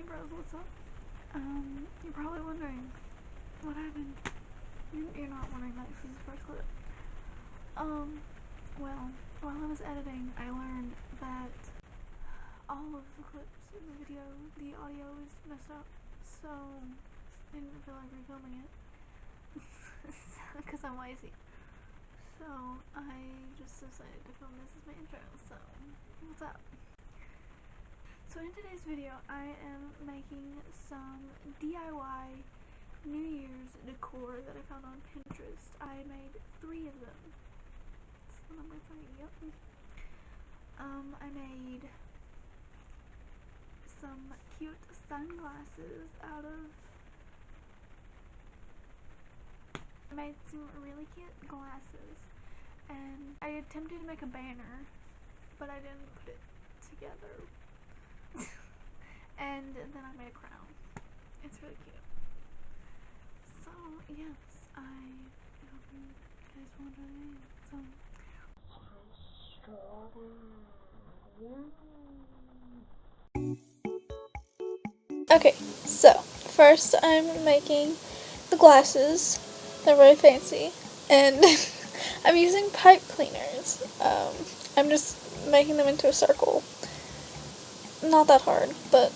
bros, what's up? You're probably wondering what happened. You're not wondering that this is the first clip. Well, while I was editing, I learned that all of the clips in the video, the audio is messed up, so I didn't feel like refilming it because I'm lazy. So I just decided to film this as my intro. So what's up? So in today's video, I am making some DIY New Year's decor that I found on Pinterest. I made 3 of them. That's the number 3, yep. I made some cute sunglasses out of... I made some really cute glasses, and I attempted to make a banner, but I didn't put it together. And then I made a crown. It's really cute. So, yes, I hope you guys will enjoy it. Okay, so first I'm making the glasses. They're very fancy, and I'm using pipe cleaners. I'm just making them into a circle. Not that hard, but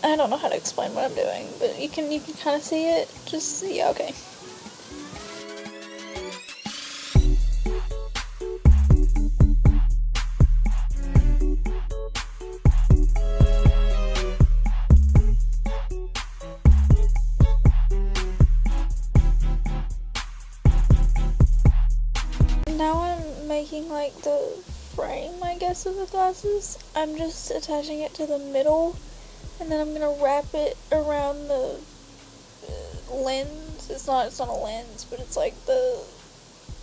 I don't know how to explain what I'm doing, but you can kind of see it. Just, yeah, okay. Now I'm making like the frame, I guess, of the glasses. I'm just attaching it to the middle, and then I'm gonna wrap it around the lens. It's not a lens, but it's like the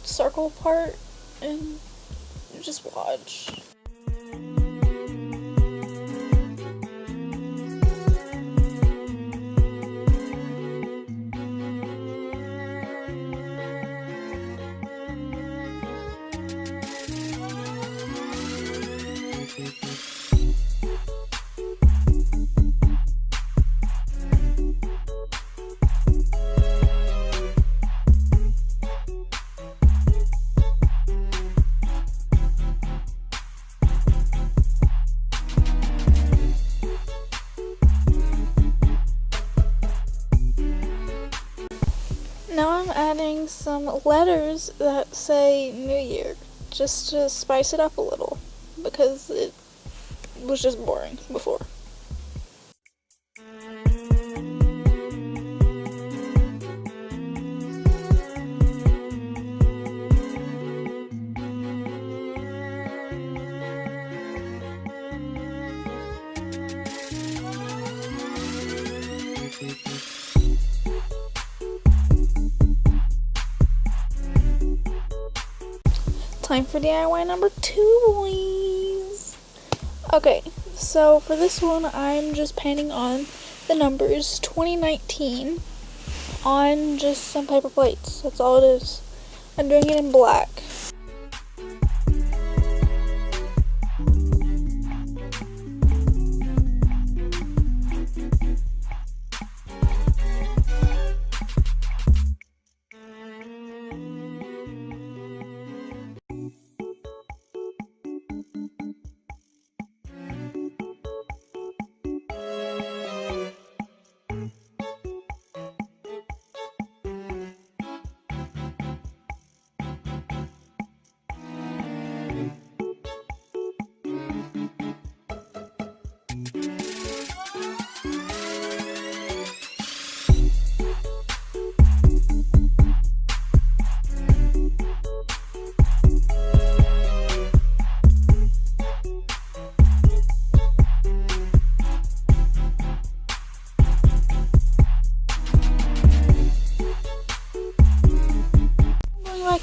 circle part, and just watch. Now I'm adding some letters that say New Year, just to spice it up a little, because it was just boring before. Time for DIY number 2, boys. Okay, so for this one, I'm just painting on the numbers 2019 on just some paper plates. That's all it is. I'm doing it in black.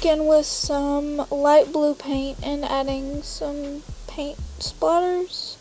In with some light blue paint and adding some paint splatters.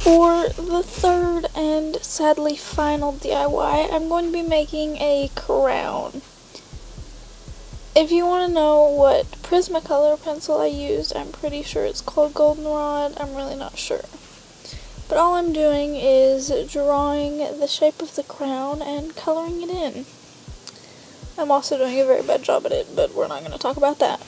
For the third and sadly final DIY, I'm going to be making a crown. If you want to know what Prismacolor pencil I used, I'm pretty sure it's called Goldenrod. I'm really not sure. But all I'm doing is drawing the shape of the crown and coloring it in. I'm also doing a very bad job at it, but we're not going to talk about that.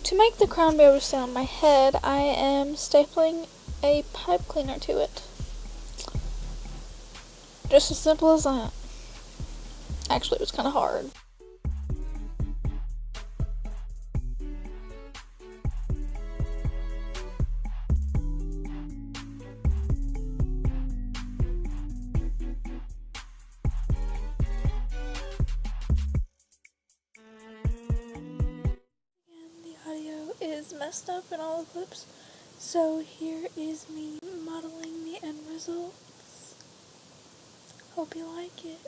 To make the crown be able to stay on my head, I am stapling a pipe cleaner to it. Just as simple as that. Actually, it was kind of hard. Is messed up in all the clips, so here is me modeling the end results. Hope you like it.